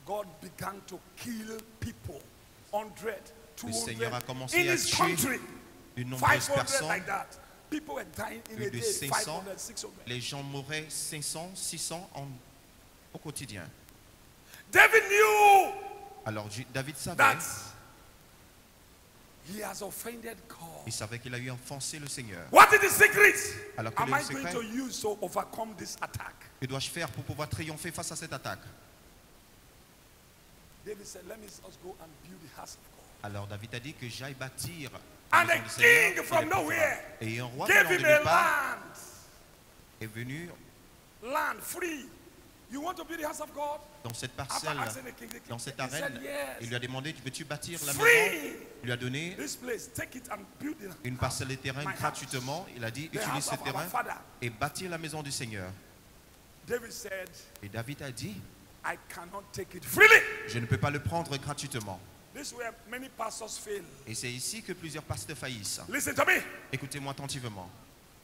God began to kill people, 100, Le Seigneur 200, a commencé in à his tuer country, de nombreuses 500 personnes. like that. People were dying in Plus a de day, 500. 500, 600. Les gens mouraient 500, 600 au quotidien. David knew Alors David savait, that he has offended God. il savait qu'il a eu offensé le Seigneur. What is the secret? Alors quel Am est I le going secret? to use to overcome this attack? Que dois-je faire pour pouvoir triompher face à cette attaque? David said, let me just go and build the house of God. Alors David a dit que j'aille bâtir la And maison a du Seigneur. king from Il est préférable. nowhere Et un roi gave venant de him a nulle part land. est venu Land free. You want to build the house of God? dans cette After parcelle, asking the king, dans cette he said, arène. yes. Il lui a demandé, veux-tu bâtir la Free. maison? Il lui a donné This place, take it and build it. une parcelle de terrain My house. gratuitement. Il a dit, The utilise house ce of our terrain father. et bâtir la maison du Seigneur. David said, Et David a dit, I cannot take it freely. je ne peux pas le prendre gratuitement. This is where many pastors fail. Et c'est ici que plusieurs pasteurs faillissent. Listen to me. Écoutez-moi attentivement.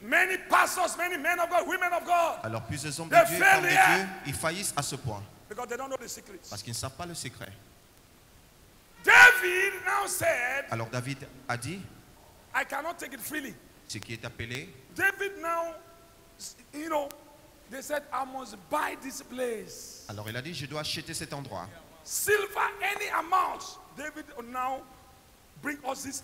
Many pastors, many men of God, women of God, Alors plusieurs hommes They de Dieu, fail femmes de here. Dieu, ils faillissent à ce point. because they don't know the secrets. Parce qu'ils ne savent pas le secret. David now said, Alors David a dit, I cannot take it freely. ce qui est appelé, David now, you know, they said, I must buy this place. alors il a dit, je dois acheter cet endroit. Silver, any amount. David now bring us these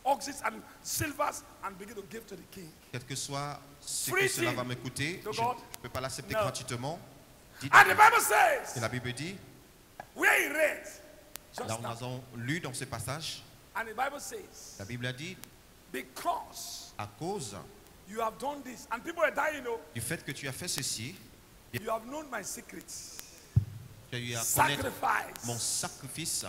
oxen and silvers and begin to give to the king. Quel que soit ce Free que cela thing va me coûter, to je God. ne peux pas l'accepter No. gratuitement. Dit And the David. Bible Et says, la Bible dit, where he read, just là nous now, avons lu dans ce passage, and the Bible says, la Bible a dit, because à cause you have done this, and people are dying, you know, du fait que tu as fait ceci, you have known my secrets. tu as eu à connaître mon Sacrifice. sacrifice,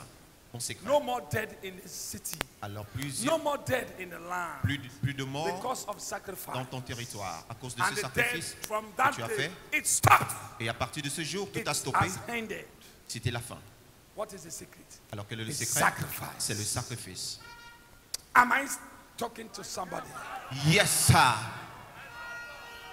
mon secret. No more dead in the city. Alors No more dead in the land. plus de morts Because of sacrifice. dans ton territoire à cause de And ce the sacrifice dead, from que that tu as day, fait. it stopped. Et à partir de ce jour, tout It a stoppé. has ended. C'était la fin. What is the secret? Alors quel est le It's secret? sacrifice. C'est le sacrifice. Am I talking to somebody? Yes, sir.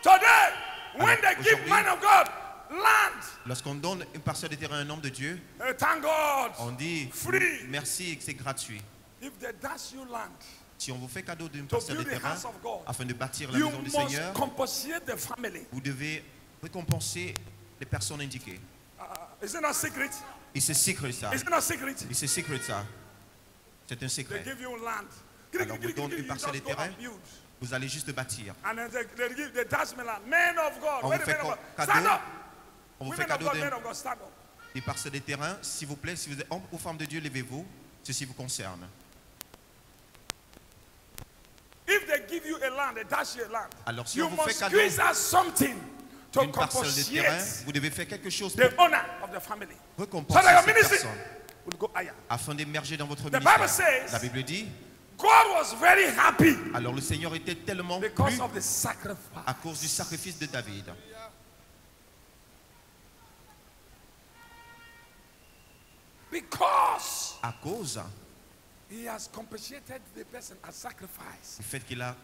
Today, when Alors, they give aujourd'hui, man of God land, Lorsqu'on donne une parcelle de terrain à un homme de Dieu, thank God. on dit Free. merci et que c'est gratuit. If they dash you land Si on vous fait cadeau d'une to parcelle de build the terrain house of God, afin de bâtir la you maison du must Seigneur, compensate the family. vous devez récompenser les personnes indiquées. Is it not secret? Et c'est secret ça. Is it not secret? Et c'est secret ça. C'est un They secret. give you land. Alors vous donnez une You parcelle de just go terrain, and build. vous allez juste bâtir. And then they dash me land. Men of God, On where vous the fait men of God? cadeau, Stand up. on vous fait Women of cadeau God, men of God, stand up. des parcelles de terrain. S'il vous plaît, si vous êtes homme ou femme de Dieu, levez-vous. Ceci vous concerne. If they give you a land, they dash you a land. Alors si You on vous fait must cadeau squeeze out something to d'une parcelle de terrain, compensate vous devez faire quelque chose the pour owner of the family. récompenser So that your cette ministry personne will go higher. afin d'émerger dans votre The Bible ministère. says- La Bible dit, God was very happy alors le Seigneur était tellement because plu of the sacrifice. à cause du sacrifice de David. Because À cause he has compensated the person as sacrifice. du fait qu'il a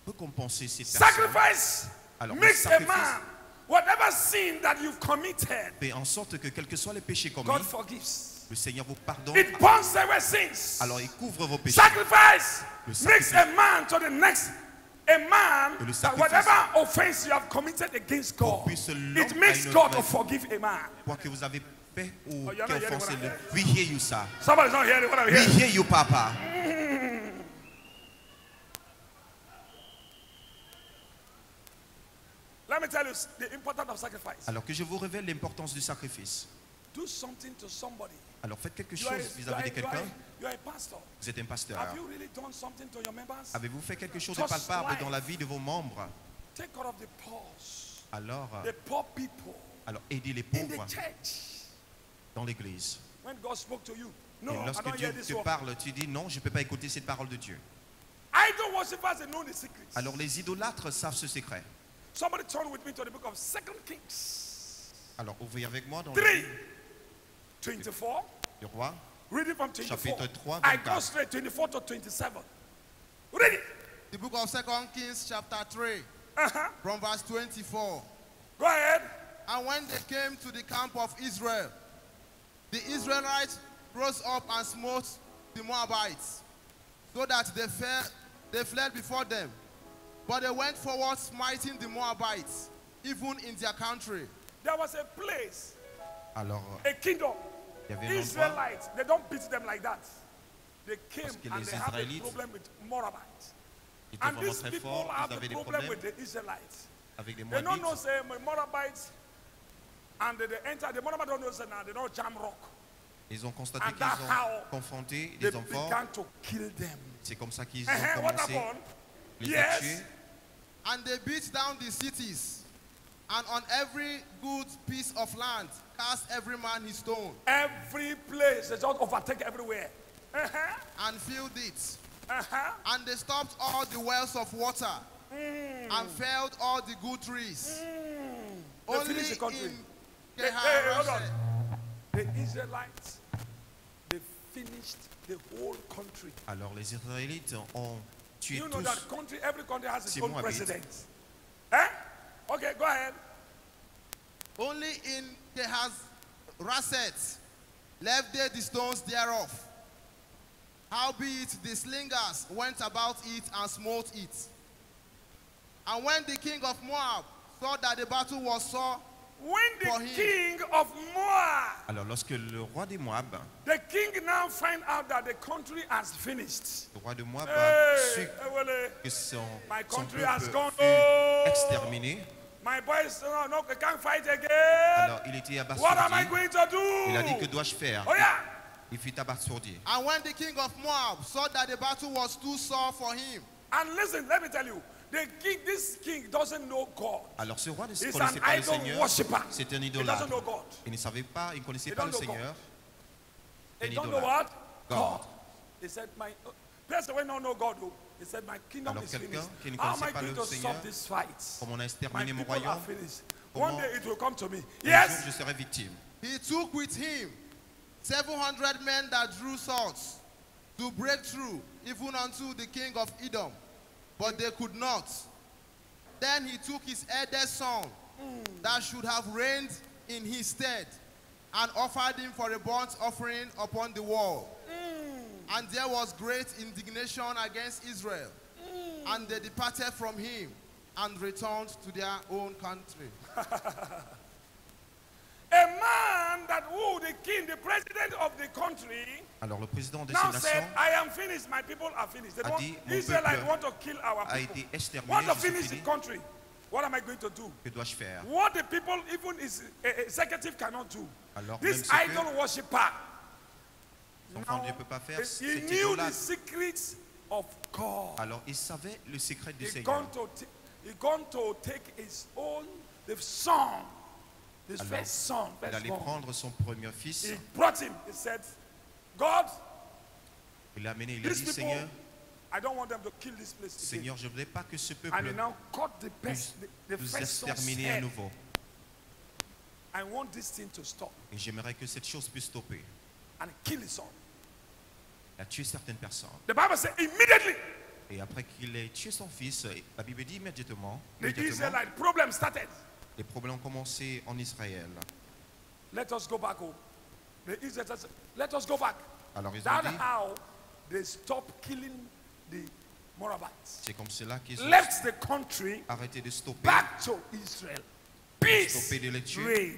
récompensé cette personne. Sacrifice Alors, le makes a sacrifice man, whatever sin that you've committed, fait en sorte que quels que soient les péchés commis, God forgives. le Seigneur vous pardonne. It burns away sins. Alors il couvre vos péchés. Sacrifice Le makes sacrifice. a man to the next. A man Et le that sacrifice. whatever offense you have committed against God, puisse l'homme it makes à une God to autre forgive a man. Quoi que vous avez fait ou Oh, you're qui not hearing offensé what I'm le. hearing. We hear you, sir. Somebody's not hearing what I'm We hearing. hear you, Papa. Let me tell you the importance of sacrifice. Alors que je vous révèle l'importance du sacrifice. Do something to somebody. Alors faites quelque You are, chose vis-à-vis de quelqu'un. you are a pastor. Vous êtes un pasteur. Have you really done something to your members? Avez-vous fait quelque chose de Just palpable like- dans la vie de vos membres? Take care of the poor, Alors, the poor people aidez les in pauvres the church. dans l'église. When God spoke to you, no, Et I lorsque don't Dieu hear this te one. parle, tu dis non, je ne peux pas écouter cette parole de Dieu. Idol worshippers, they know the secrets. Alors les idolâtres savent ce secret. Somebody turn with me to the book of 2 Kings Alors ouvrez avec moi dans 3, le livre 24. du roi, Read it from 24. Chapitre 3, I 24. go straight 24 to 27. Read it. The book of 2 Kings chapter 3 Uh-huh. from verse 24. Go ahead. And when they came to the camp of Israel, The Israelites rose up and smote the Moabites, so that they fled before them. But they went forward smiting the Moabites, even in their country. There was a place, Alors, a kingdom. il y avait un endroit, Israelites, they don't beat them like that. They came Parce que and les they have a Israélites problem with Moabites. ils étaient And vraiment these très people forts, have ils a avaient des problem problèmes with the Israelites. avec les They don't know, Moabites. say, Moabites, and they enter, the Moabites don't know, say, now they don't jam rock. Ils ont constaté And qu'ils that's ont how confronté They des enfants. began to kill them. C'est comme ça qu'ils Uh-huh, ont what commencé happened? à les Yes. tuer. And they beat down the cities, and on every good piece of land cast every man his stone, Every place, they just overtake everywhere. Uh-huh, and filled it. uh-huh. And they stopped all the wells of water, and felled all the good trees. They Only finished the country. in Hey, hold on. Keharashet, The Israelites, they finished the whole country. Alors les Israélites ont tué You know tous. that country, every country has its C'est own Moabite. president. Eh? Okay, go ahead. only in Keharashet left they the stones thereof. Howbeit the slingers went about it and smote it. And when the king of Moab saw that the battle was sore, When For the him. king of Moab, Alors lorsque le roi des Moab, the king now find out that the country has finished. le roi de Moab a Hey, su Ewele, que son my country peuple has gone. fut Oh, exterminé, my boys, no, they can't fight again. alors il était What am I abasourdi. going to do? Il a dit, que dois-je faire? Oh yeah. Il fut abasourdi. and when the king of Moab saw that the battle was too sore for him, And listen, let me tell you, this king doesn't know God. Alors ce roi ne He's connaissait an pas le idol Seigneur, worshipper. c'est un He idolâtre. doesn't know God. Il ne savait pas, il ne connaissait He pas le don't know Seigneur. He Un don't know idolâtre. what? God. He said, my person when don't know God, oh, he said, my kingdom Alors is quelqu'un finished. qui ne How am I connaissait pas going le to Seigneur, solve this fight? Comme on a My exterminé mon people are royaume, finished. comment- One day it will come to me. un jour Yes. je serai victime. he took with him 700 men that drew swords to break through even unto the king of Edom, but they could not. Then he took his eldest son that should have reigned in his stead and offered him for a burnt offering upon the wall. And there was great indignation against Israel, and they departed from him and returned to their own country. A man that who the king, the president of the country, Alors le président de now ces said, nations I am finished. My people are finished. They a don't, dit, mon Israelites peuple want to kill our a people. été exterminé, Want to je suis finish the fini. country. What am I going to do? Que dois-je faire? What the people, even his executive, cannot do. Alors This même ce que idol worshipper, l'enfant de now, Dieu ne peut pas faire, he c'est knew the idolâtre. secrets of God. Alors il savait le secret du He Seigneur. gone to take his own, the son, his Alors, first son, Il allait firstborn. prendre son premier fils, He brought him. He said, God, il l'a amené, il a these dit, people, Seigneur, I don't want them to kill this place again. Seigneur, je ne voudrais pas que ce And he peuple now cut the puisse the nous first son's exterminer à head. nouveau. I want this thing to stop. Et j'aimerais que cette chose puisse stopper. And kill his son. Il a tué certaines personnes. The Bible says immediately Et après qu'il ait tué son fils, la Bible dit immédiatement, the immédiatement Israelite problem started. les problèmes ont commencé en Israël. Let us go back home. The Israelites, let us go back. Alors ils ont That's dit, how they stopped killing the Moabites. c'est comme cela qu'ils ont Left the country arrêté de stopper. back to Israel. Peace Stopper de les tuer. reign.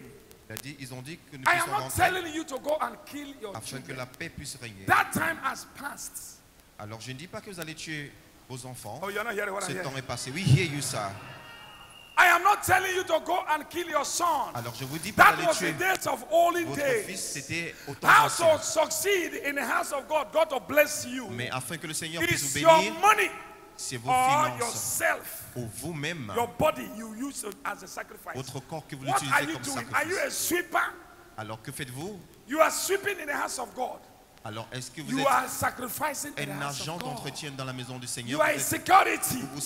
Ils ont dit que nous I puissions am not rentrer telling you to go and kill your afin que children. la paix puisse régner. That time has passed. Alors je ne dis pas que vous allez tuer vos enfants. Oh, you're not hearing what Ce I'm temps hearing. est passé. We hear you, sir. I am not telling you to go and kill your son. Alors je vous dis pas That d'aller was the tuer days of olden votre days. fils. C'était au temps How ancien. to succeed in the house of God, God to bless you, Mais afin que le Seigneur puisse is vous your bénir, money c'est vos or finances yourself, ou vous-même, your body you use it as a sacrifice. votre corps que vous What are l'utilisez you comme doing? Are you sacrifice. a sweeper? Alors que faites-vous? You are sweeping in the house of God. Alors est-ce que vous You êtes are sacrificing in the un house agent of God. d'entretien dans la maison du You Seigneur? are a Vous êtes- security. vous